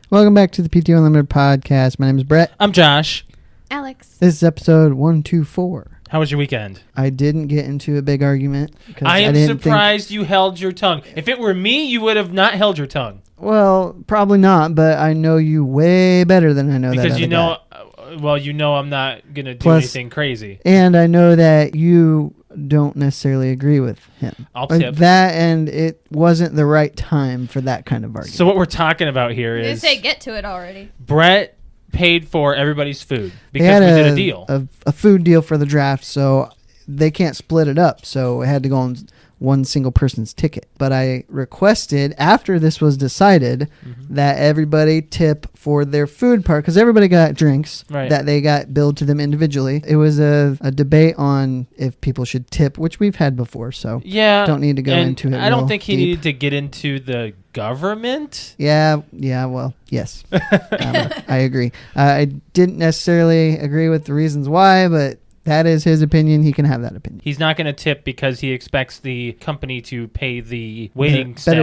Welcome back to the PTOUnlimited podcast. My name is Brett. I'm Josh. Alyx. This is episode 124. How was your weekend? I didn't get into a big argument. I am surprised you held your tongue. If it were me, you would have not held your tongue. Well, probably not, but I know you way better than I know because that you know, guy. I'm not going to do anything crazy. And I know that you don't necessarily agree with him. I'll tip. That, and it wasn't the right time for that kind of argument. So what we're talking about here You is... say get to it already. Brett paid for everybody's food because we did a deal. A food deal for the draft, so they can't split it up. So it had to go on one single person's ticket. But I requested, after this was decided, that everybody tip for their food part, because everybody got drinks that they got billed to them individually. It was a debate on if people should tip, which we've had before, so don't need to go into it. I don't think he needed to get into the government. Yeah, well, yes. I agree. I didn't necessarily agree with the reasons why, but that is his opinion. He can have that opinion. He's not going to tip because he expects the company to pay the waiting staff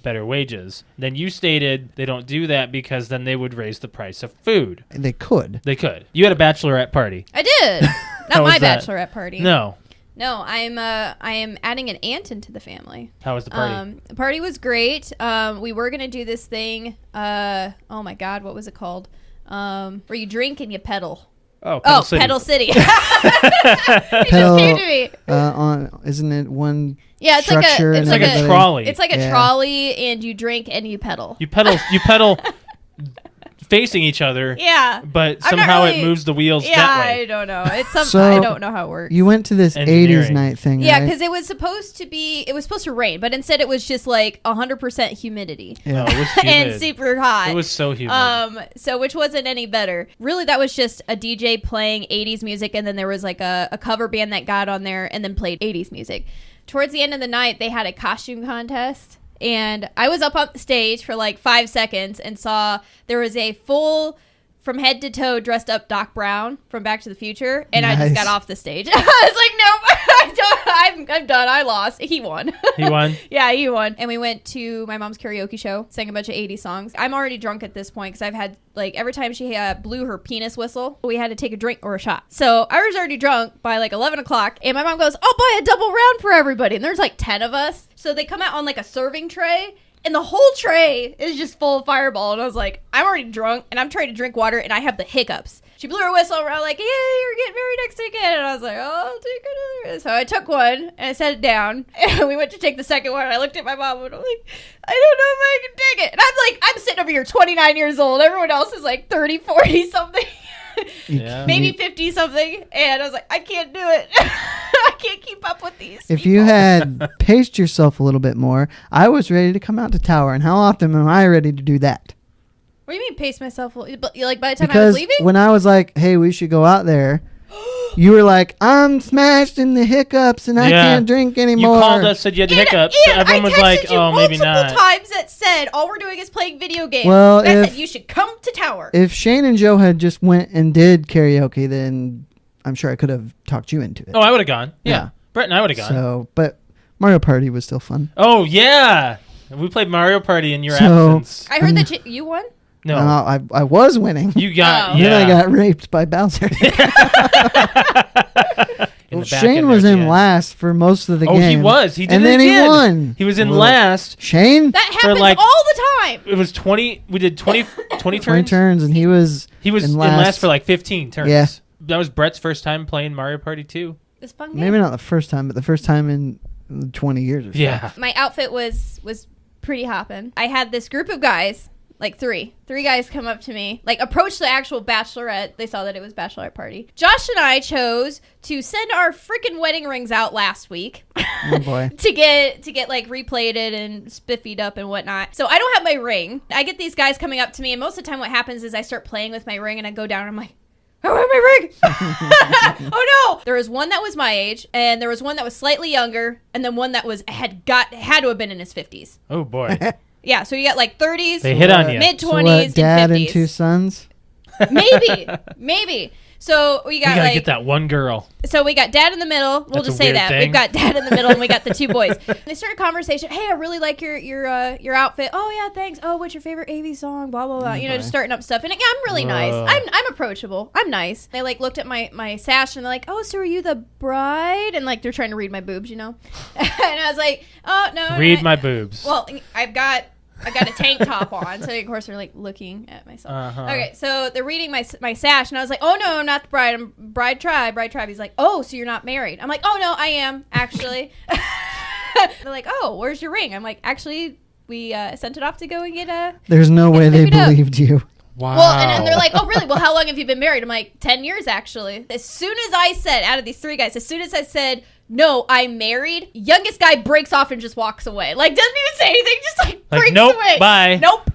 better wages. Then you stated they don't do that because then they would raise the price of food. They could. You had a bachelorette party. I did. Not my bachelorette party. No, I am adding an aunt into the family. How was the party? The party was great. We were gonna do this thing. Oh my God, what was it called? Where you drink and you pedal. Oh, Pedal City. It just came to me. Isn't it one? Yeah, it's like a trolley. It's like a trolley, and you drink and you pedal. You pedal facing each other. Yeah, but somehow it moves the wheels that way. I don't know. I don't know how it works. You went to this 80s night thing, yeah, right? because it was supposed to rain, but instead it was just like 100% humidity. Yeah, it was humid. And super hot. It was so humid. So which wasn't any better. Really, that was just a DJ playing 80s music, and then there was like a cover band that got on there and then played 80s music. Towards the end of the night, they had a costume contest. And I was up on the stage for like 5 seconds and saw there was a full, from head to toe, dressed up Doc Brown from Back to the Future. And I just got off the stage. I was like, no, I'm done. I lost. He won. He won? Yeah, he won. And we went to my mom's karaoke show, sang a bunch of 80s songs. I'm already drunk at this point because I've had, like, every time she blew her penis whistle, we had to take a drink or a shot. So I was already drunk by like 11 o'clock. And my mom goes, I'll buy a double round for everybody. And there's like 10 of us. So they come out on like a serving tray. And the whole tray is just full of Fireball. And I was like, I'm already drunk, and I'm trying to drink water, and I have the hiccups. She blew her whistle, and I was like, yeah, you're getting married next weekend. And I was like, oh, I'll take another. So I took one, and I set it down. And we went to take the second one, and I looked at my mom, and I'm like, I don't know if I can take it. And I'm like, I'm sitting over here 29 years old. Everyone else is like 30, 40 something. Yeah. Maybe 50 something. And I was like, I can't do it. I can't keep up with these If you had paced yourself a little bit more, I was ready to come out to Tower. And how often am I ready to do that? What do you mean pace myself? Like by the time Because I was leaving? When I was like, hey, we should go out there, you were like, I'm smashed in the hiccups and I can't drink anymore. You called us, said you had the hiccups. So everyone was like, oh, maybe not. multiple times that said, all we're doing is playing video games. Well, I said, you should come to Tower. If Shane and Joe had just went and did karaoke, then I'm sure I could have talked you into it. Oh, I would have gone. Yeah. Brett and I would have gone. So, but Mario Party was still fun. Oh, yeah. We played Mario Party in your absence. I heard that you won? No. I was winning. You got, Then I got raped by Bowser. Shane was in last for most of the game. Oh, he was. He did and it then again. He won. He was in last. Shane? That happens all the time. It was 20. We did 20 turns. 20 turns, and he was in last for like 15 turns. Yeah. That was Brett's first time playing Mario Party 2. It's a fun game. Maybe not the first time, but the first time in 20 years or so. Yeah. My outfit was pretty hopping. I had this group of guys. Like three guys come up to me, like approach the actual Bachelorette. They saw that it was Bachelorette Party. Josh and I chose to send our freaking wedding rings out last week. Oh boy. to get like replated and spiffied up and whatnot. So I don't have my ring. I get these guys coming up to me, and most of the time what happens is I start playing with my ring and I go down and I'm like, I want my ring. Oh no. There was one that was my age, and there was one that was slightly younger, and then one that was had to have been in his 50s. Oh boy. Yeah, so you got like 30s, they hit on you. mid-20s, so what, dad and 50s. and two sons? Maybe. So we got gotta get that one girl. So we got dad in the middle. We'll That's just a say weird that. thing. We've got dad in the middle and we got the two boys. They started a conversation. Hey, I really like your outfit. Oh yeah, thanks. Oh, what's your favorite AV song? Blah blah blah. You know, just starting up stuff. And I'm really nice. I'm approachable. I'm nice. They like looked at my sash and they're like, oh, so are you the bride? And like they're trying to read my boobs, you know. And I was like, oh no. Read my boobs. Well, I got a tank top on, so of course they're like looking at myself. Okay, so they're reading my sash, and I was like, "Oh no, I'm not the bride. I'm bride tribe." He's like, "Oh, so you're not married?" I'm like, "Oh no, I am actually." They're like, "Oh, where's your ring?" I'm like, "Actually, we sent it off to go and get a." There's no way they believed you. Wow. Well, and they're like, "Oh, really? Well, how long have you been married?" I'm like, 10 years actually. As soon as I said, out of these three guys, as soon as I said, "No, I'm married," youngest guy breaks off and just walks away. Like, doesn't even say anything, just like breaks nope, away. Bye. Nope.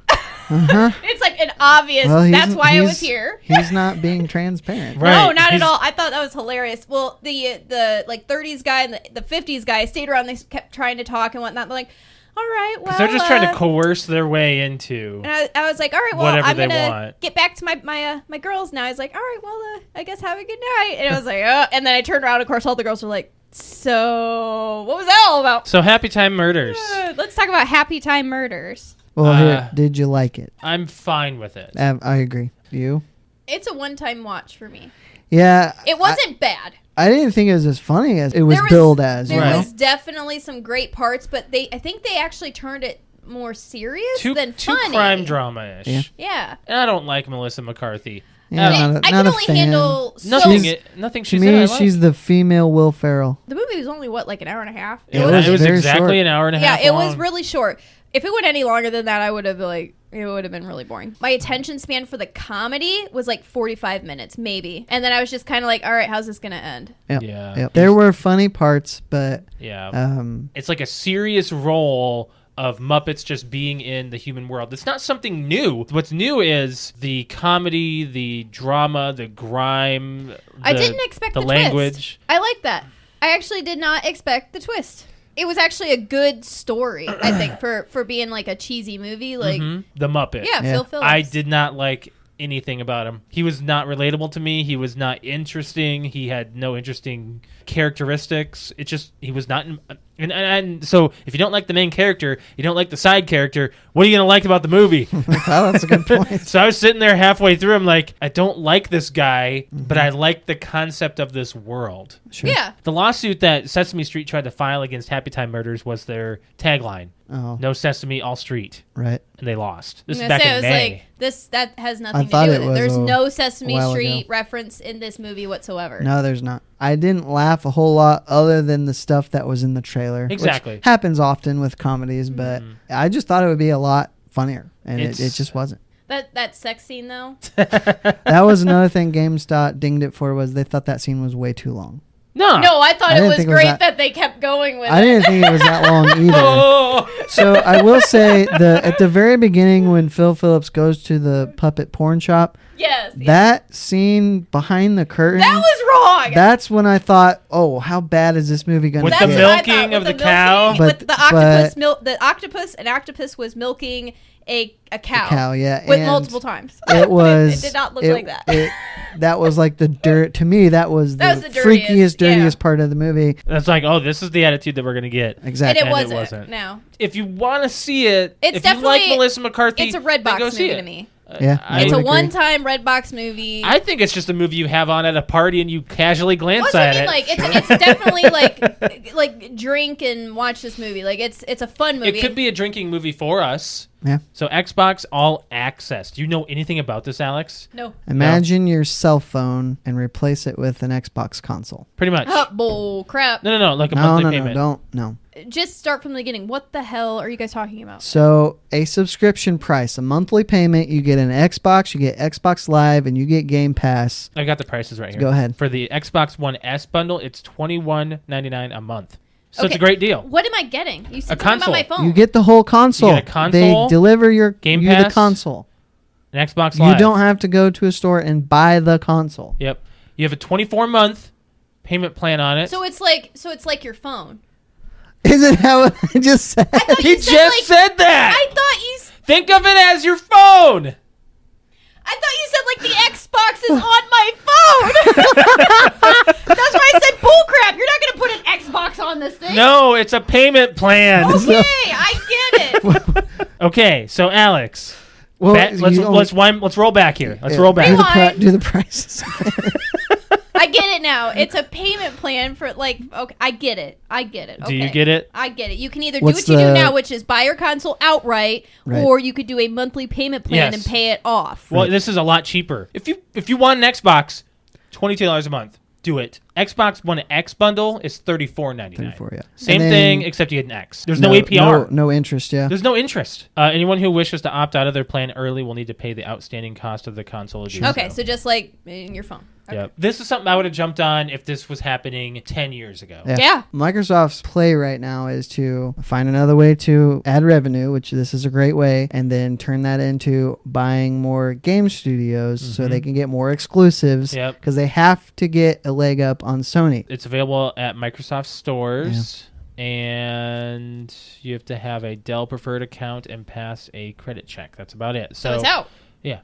It's like an obvious, that's why I was here. He's not being transparent. Right. No, not at all. I thought that was hilarious. Well, the like 30s guy and the 50s guy stayed around. They kept trying to talk and whatnot. They're like, all right, well. They're just trying to coerce their way into. And I was like, all right, well, whatever I'm they going to want. get back to my girls now. I was like, all right, well, I guess have a good night. And I was like, oh. And then I turned around. Of course, all the girls were like, so what was that all about? So Happytime Murders. Let's talk about Happytime Murders. Well, here, did you like it? I'm fine with it. I agree. You? It's a one-time watch for me. Yeah. It wasn't bad. I didn't think it was as funny as it was billed as. There you know? was definitely some great parts, but I think they actually turned it more serious than funny. Too crime drama-ish. Yeah. And I don't like Melissa McCarthy. Yeah, I can only handle nothing she to said. me, I like. she's the female Will Ferrell. The movie was only like an hour and a half. It was very exactly short. an hour and a half. Yeah, it long. was really short. If it went any longer than that, I would have it would have been really boring. My attention span for the comedy was like 45 minutes, maybe. And then I was just kind of like, all right, how's this going to end? Yep. Yeah. Yep. There were funny parts, but it's like a serious role of Muppets just being in the human world. It's not something new. What's new is the comedy, the drama, the grime. I didn't expect the language. Twist. I like that. I actually did not expect the twist. It was actually a good story, I think, for being like a cheesy movie. Like The Muppet. Yeah, Phil Phillips. I did not like anything about him. He was not relatable to me. He was not interesting. He had no interesting characteristics. He was not. And so if you don't like the main character, you don't like the side character, what are you going to like about the movie? Oh, that's a good point. So I was sitting there halfway through. I'm like, I don't like this guy, but I like the concept of this world. Sure. Yeah. The lawsuit that Sesame Street tried to file against Happytime Murders was their tagline. Oh. No Sesame, all street. Right. And they lost. This is I'm back gonna in say, May. that has nothing to thought do it with it. was There's a no Sesame while Street ago. reference in this movie whatsoever. No, there's not. I didn't laugh a whole lot other than the stuff that was in the trailer. Exactly. Which happens often with comedies, but I just thought it would be a lot funnier, and it just wasn't. That sex scene, though? That was another thing GameStop dinged it for, was they thought that scene was way too long. No, I thought it was think it great was that they kept going with I it. didn't think it was that long either. Oh. So I will say, at the very beginning when Phil Phillips goes to the puppet porn shop, Yes. that scene behind the curtain, That was wrong. that's when I thought, oh, how bad is this movie going to With get? the That's what I thought, milking with of the milking, cow? with But- the octopus, an octopus was milking a cow. Cow, yeah. With and multiple times. It was. It did not look like that. That was like the dirt. To me, that was the freakiest, dirtiest part of the movie. That's like, oh, this is the attitude that we're going to get. Exactly. And it And wasn't. No. If you want to see it, It's if you like definitely- Melissa McCarthy, It's a Redbox then go movie see it. to me. Yeah, I It's a would agree. one-time Redbox movie. I think it's just a movie you have on at a party and you casually glance Well, that's at what I it. mean. Like it's definitely like drink and watch this movie. Like it's a fun movie. It could be a drinking movie for us. Yeah. So Xbox All Access. Do you know anything about this, Alex? No. Imagine your cell phone and replace it with an Xbox console. Pretty much. Oh, bull crap. No, like a No, monthly no, payment. no. Just start from the beginning. What the hell are you guys talking about? So a subscription price, a monthly payment, you get an Xbox, you get Xbox Live, and you get Game Pass. I got the prices right here. Go ahead. For the Xbox One S bundle, it's $21.99 a month. So it's Okay. a great deal. What am I getting? You said A something about my console. phone. You get the whole console. You get a console, They deliver you Game the Pass, console. An Xbox Live. You don't have to go to a store and buy the console. Yep. You have a 24-month payment plan on it. So it's like your phone. Isn't that what I just said? He just said that. I thought you. Think of it as your phone. I thought you said like the Xbox is on my phone. That's why I said bullcrap. You're not gonna put an Xbox on this thing. No, it's a payment plan. Okay, I get it. Okay, so Alyx, Well, let's roll back here. Let's roll back. Do the prices. I get it now. It's a payment plan for like. Okay, I get it. Okay. Do you get it? I get it. You can either do what you do now, which is buy your console outright, Right. or you could do a monthly payment plan and pay it off. Well, this is a lot cheaper. If you want an Xbox, $22 a month. Do it. Xbox One X bundle is $34.99. $34, yeah. Same thing, except you get an X. There's no APR. No interest, yeah. There's no interest. Anyone who wishes to opt out of their plan early will need to pay the outstanding cost of the console. Okay, so just like in your phone. Okay. Yep. This is something I would have jumped on if this was happening 10 years ago. Yeah. Microsoft's play right now is to find another way to add revenue, which this is a great way, and then turn that into buying more game studios so they can get more exclusives because they have to get a leg up on Sony. It's available at Microsoft stores. Yeah. And you have to have a Dell preferred account and pass a credit check. That's about it. So it's out. Yeah.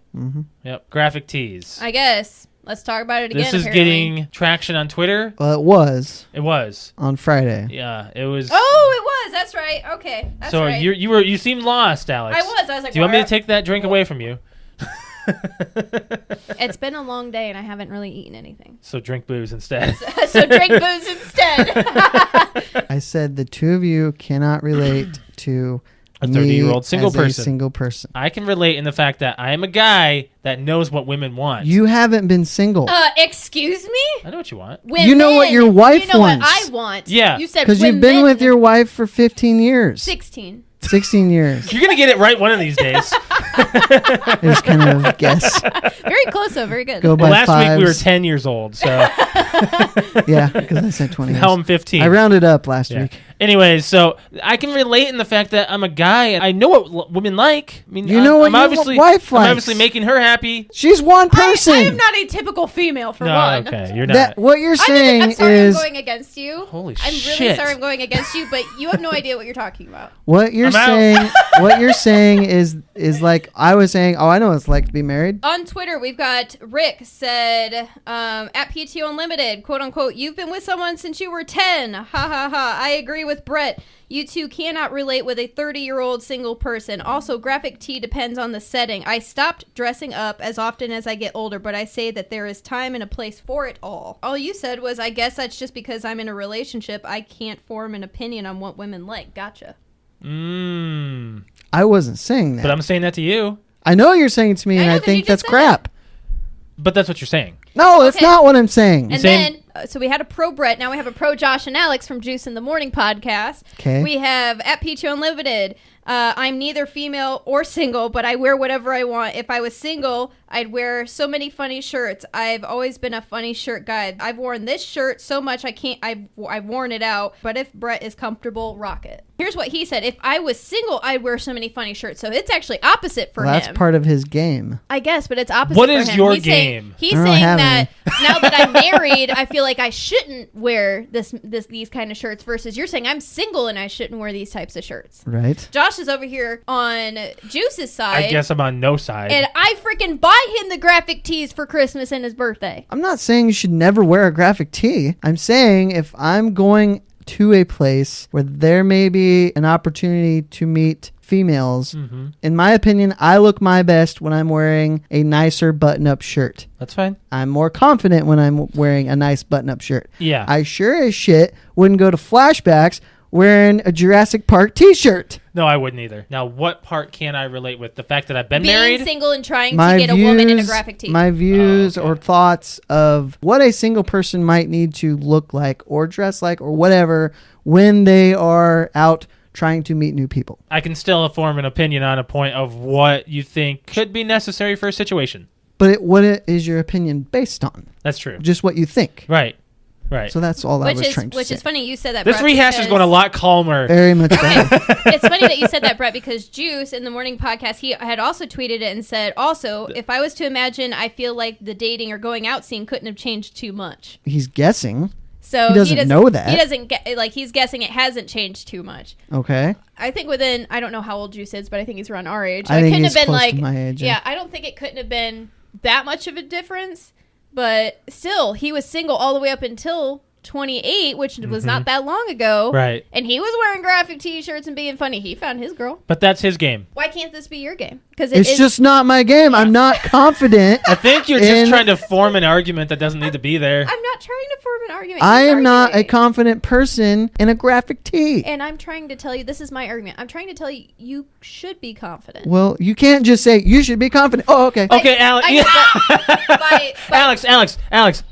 Yep. Graphic tees. I guess. Let's talk about it again. This is getting traction on Twitter. Well, it was. It was on Friday. Yeah, it was. Oh, it was. That's right. Okay, that's so right. you seemed lost, Alyx. I was like, do you want me to take that drink away from you? It's been a long day and I haven't really eaten anything. So drink booze instead. So drink booze instead. I said the two of you cannot relate to a 30-year-old single person. I can relate in the fact that I am a guy that knows what women want. You haven't been single. Excuse me? I know what you want. Women, you know what your wife wants. You know what I want. Yeah. You said because you've been with your wife for 15 years. 16 years. You're going to get it right one of these days. Just kind of guess. Very close, though. Very good. Go by last fives. week we were 10 years old, so. Yeah, because I said 20 Now I'm 15. I rounded up last week. Anyways, so I can relate in the fact that I'm a guy and I know what women like. I mean, you know what your wife likes. I'm obviously making her happy. She's one person. I am not a typical female for one. Okay, you're not. What you're saying I'm sorry is I'm going against you. Holy I'm shit. really sorry I'm going against you, but you have no idea what you're talking about. What you're saying is like I was saying, I know what it's like to be married. On Twitter, we've got Rick said, at PTOUnlimited, quote unquote, you've been with someone since you were 10. Ha ha ha. I agree with Brett. You two cannot relate with a 30-year-old single person. Also, graphic tee depends on the setting. I stopped dressing up as often as I get older, but I say that there is time and a place for it all. All you said was, I guess that's just because I'm in a relationship. I can't form an opinion on what women like. Gotcha. I wasn't saying that. But I'm saying that to you. I know you're saying it to me, and I think that's crap. But that's what you're saying. No, that's not what I'm saying. And then, so we had a pro Brett. Now we have a pro Josh and Alyx from Juice in the Morning podcast. Okay. We have at PTOUnlimited. I'm neither female or single, but I wear whatever I want. If I was single, I'd wear so many funny shirts. I've always been a funny shirt guy. I've worn this shirt so much I've worn it out. But if Brett is comfortable, rock it. Here's what he said. If I was single, I'd wear so many funny shirts. So it's actually opposite for him. That's part of his game. I guess, but it's opposite What for is him. your He's game? He's saying that now that I'm married, I feel like I shouldn't wear these kind of shirts versus you're saying I'm single and I shouldn't wear these types of shirts. Right. Josh is over here on Juice's side. I guess I'm on no side. And I freaking buy him the graphic tees for Christmas and his birthday. I'm not saying you should never wear a graphic tee. I'm saying if I'm going to a place where there may be an opportunity to meet females, in my opinion, I look my best when I'm wearing a nicer button-up shirt. That's fine. I'm more confident when I'm wearing a nice button-up shirt. Yeah. I sure as shit wouldn't go to flashbacks wearing a Jurassic Park t-shirt. No, I wouldn't either. Now, what part can I relate with? The fact that I've been Being married? single and trying to get a woman in a graphic tee. My views or thoughts of what a single person might need to look like or dress like or whatever when they are out trying to meet new people. I can still form an opinion on a point of what you think could be necessary for a situation. But what is your opinion based on? That's true. Just what you think. Right. Right. So that's all I was trying to say. Which is funny you said that, This Brett, rehash is going a lot calmer. Very much better. It's funny that you said that, Brett, because Juice in the morning podcast, he had also tweeted it and said, also, if I was to imagine, I feel like the dating or going out scene couldn't have changed too much. He's guessing. So he doesn't know that. He doesn't get, like, he's guessing it hasn't changed too much. Okay. I think within, I don't know how old Juice is, but I think he's around our age. I think couldn't he's have been close like, to my age. yeah, I don't think it couldn't have been that much of a difference, but still, he was single all the way up until 28, which was not that long ago. Right. And he was wearing graphic t-shirts and being funny. He found his girl. But that's his game. Why can't this be your game? Because it's just not my game. I'm not confident. I think you're just trying to form an argument that doesn't need to be there. I'm not trying to form an argument. I am not a confident person in a graphic tee. And I'm trying to tell you, this is my argument. I'm trying to tell you, you should be confident. Well, you can't just say you should be confident. Oh, okay. Okay, Alex. Alex.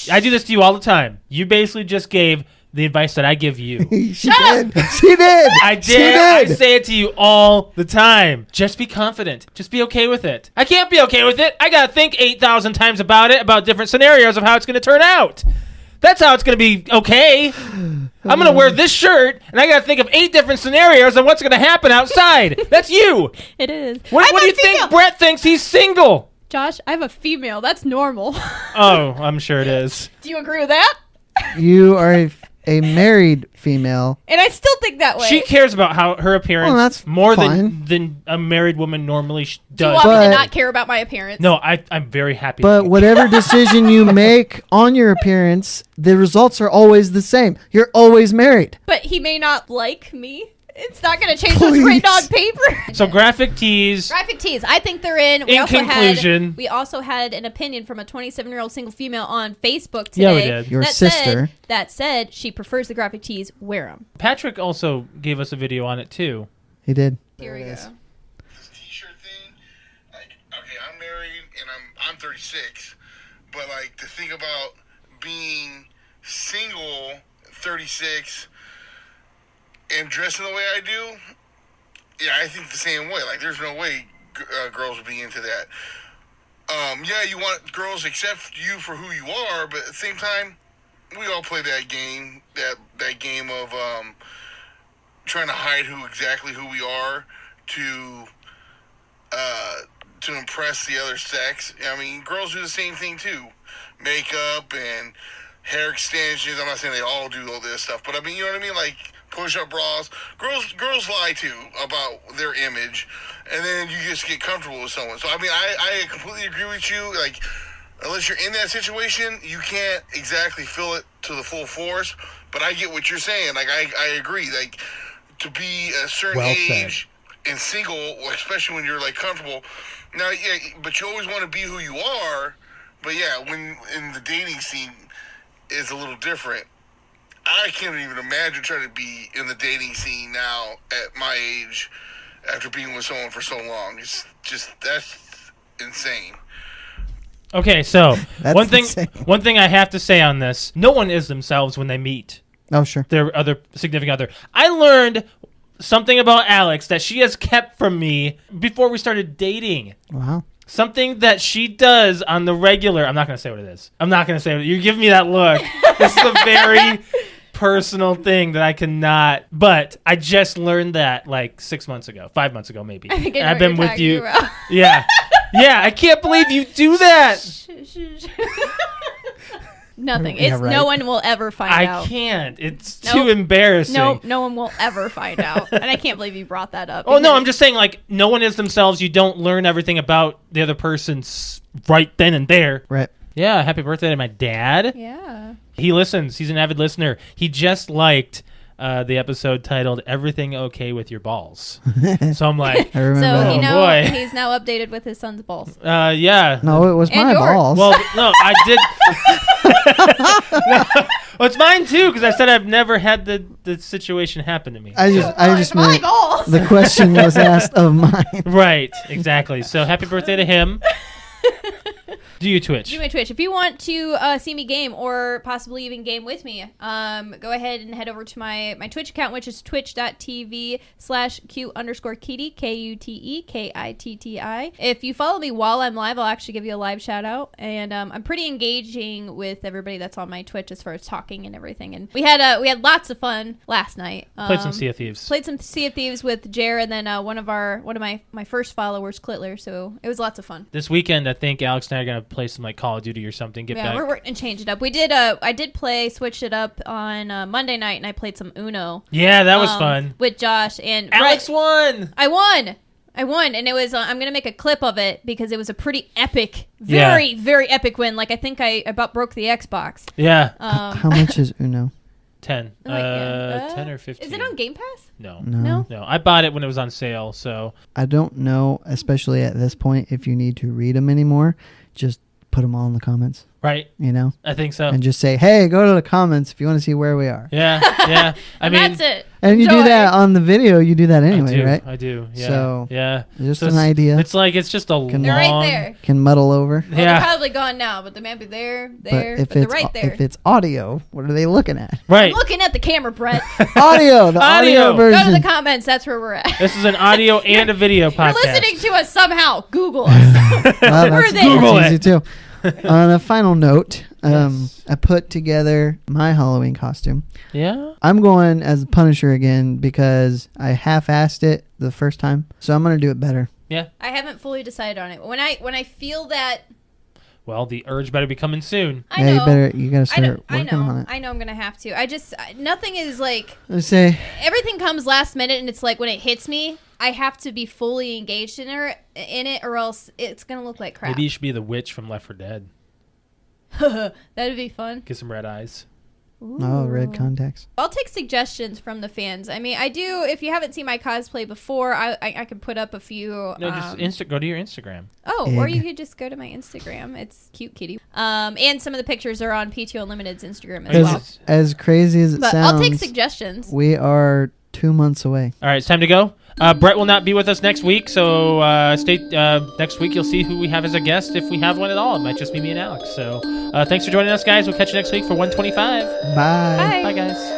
I do this to you all the time. You basically just gave the advice that I give you. She did. She did. I did. She did. I say it to you all the time. Just be confident. Just be okay with it. I can't be okay with it. I got to think 8,000 times about it, about different scenarios of how it's going to turn out. That's how it's going to be okay. I'm going to wear this shirt, and I got to think of 8 different scenarios on what's going to happen outside. That's you. It is. What do you think Brett thinks he's single? Josh, I have a female. That's normal. Oh, I'm sure it is. Do you agree with that? You are a married female. And I still think that way. She cares about how her appearance that's more fine. than a married woman normally Do you does. want me to not care about my appearance? No, I'm very happy. But whatever decision you make on your appearance, the results are always the same. You're always married. But he may not like me. It's not going to change what's written on paper. So graphic tees. Graphic tees. I think they're in. We also had an opinion from a 27-year-old single female on Facebook today. Yeah, we did. Your sister. That said she prefers the graphic tees. Wear them. Patrick also gave us a video on it too. He did. Here we go. This t-shirt thing, like, okay, I'm married and I'm 36, but like to think about being single, 36, and dressing the way I do, yeah, I think the same way. Like, there's no way girls would be into that. Yeah, you want girls to accept you for who you are, but at the same time, we all play that game, that game of trying to hide exactly who we are to impress the other sex. I mean, girls do the same thing too. Makeup and hair extensions. I'm not saying they all do all this stuff, but I mean, you know what I mean? Like, push-up bras. Girls lie too about their image, and then you just get comfortable with someone. So I mean, I completely agree with you. Like, unless you're in that situation, you can't exactly feel it to the full force. But I get what you're saying. Like, I agree. Like, to be a certain age and single, especially when you're like comfortable. Now, yeah, but you always want to be who you are. But yeah, when in the dating scene is a little different. I can't even imagine trying to be in the dating scene now at my age after being with someone for so long. It's just, that's insane. Okay, so one thing I have to say on this: no one is themselves when they meet Oh, sure. their other significant other. I learned something about Alyx that she has kept from me before we started dating. Wow. Something that she does on the regular. I'm not going to say what it is. I'm not going to say what you're giving me that look. This is a very personal thing that I cannot. But I just learned that like 6 months ago, 5 months ago, maybe. I think I know I've what been you're with you. talking about. Yeah. Yeah. I can't believe you do that. Nothing. Yeah, It's right. no one will ever find out. I can't. It's Nope. too embarrassing. No one will ever find out. And I can't believe you brought that up. Oh, no, because- I'm just saying, like, no one is themselves. You don't learn everything about the other person's right then and there. Right. Yeah, happy birthday to my dad. Yeah. He listens. He's an avid listener. He just liked the episode titled "Everything Okay with Your Balls." So I'm like, I remember So that. boy. he's now updated with his son's balls. yeah. No, it was And my yours. balls. Well, no, I did. Well, it's mine too, because I said I've never had the situation happen to me. I just my meant balls. the question was asked of mine. Right, exactly. So happy birthday to him. Do you Twitch? Do my Twitch. If you want to see me game or possibly even game with me, go ahead and head over to my Twitch account, which is twitch.tv/Q_Kitty, KUTEKITTI. If you follow me while I'm live, I'll actually give you a live shout out. And I'm pretty engaging with everybody that's on my Twitch as far as talking and everything. And we had lots of fun last night. Played some Sea of Thieves. Played some Sea of Thieves with Jer, and then one of my first followers, Clitler. So it was lots of fun. This weekend, I think Alex and I are gonna play some like Call of Duty or something. Get back. We're gonna change it up. We did. I did switch it up on Monday night, and I played some Uno. Yeah, that was fun. with Josh and Alex won. I won. I won, and it was. I'm gonna make a clip of it because it was a pretty epic, very epic win. Like I think I about broke the Xbox. Yeah. How much is Uno? 10. Like, 10 or 15. Is it on Game Pass? No. No. No. I bought it when it was on sale, so. I don't know, especially at this point, if you need to read them anymore. Just put them all in the comments. Right. You know? I think so. And just say, hey, go to the comments if you want to see where we are. Yeah. Yeah. I mean, that's it. And you do Enjoy. that on the video. You do that anyway, right? I do. Yeah. So, yeah. Just So an idea. It's like it's just a long. They're right there. Can muddle over. Well, Yeah. they're probably gone now, but they might be there, But but they're right there. if it's audio, what are they looking at? Right. I'm looking at the camera, Brett. Audio, the audio Audio. version. Go to the comments. That's where we're at. This is an audio and a video You're podcast. listening to us somehow. Google us. Well, We're that's, there. Google that's it. easy too. On a final note, Yes. I put together my Halloween costume. Yeah. I'm going as the Punisher again because I half-assed it the first time, so I'm gonna do it better. Yeah. I haven't fully decided on it. When I feel that, Well, the urge better be coming soon. I know. You gotta I know, start working on it. I know I'm gonna have to. Nothing is like Let's say everything comes last minute, and it's like when it hits me, I have to be fully engaged in it, or else it's gonna look like crap. Maybe you should be the witch from Left 4 Dead. That'd be fun. Get some red eyes. oh, red contacts. I'll take suggestions from the fans. I mean, I do. If you haven't seen my cosplay before, I can put up a few. No, just go to your Instagram. Oh, or Egg. you could just go to my Instagram. It's cute kitty. And some of the pictures are on PTOUnlimited's Instagram as well. As crazy as it But sounds, I'll take suggestions. we are 2 months away. All right, it's time to go. Brett will not be with us next week, so stay. Next week you'll see who we have as a guest, if we have one at all. It might just be me and Alyx. So thanks for joining us, guys. We'll catch you next week for 125. Bye. Bye. Bye, guys.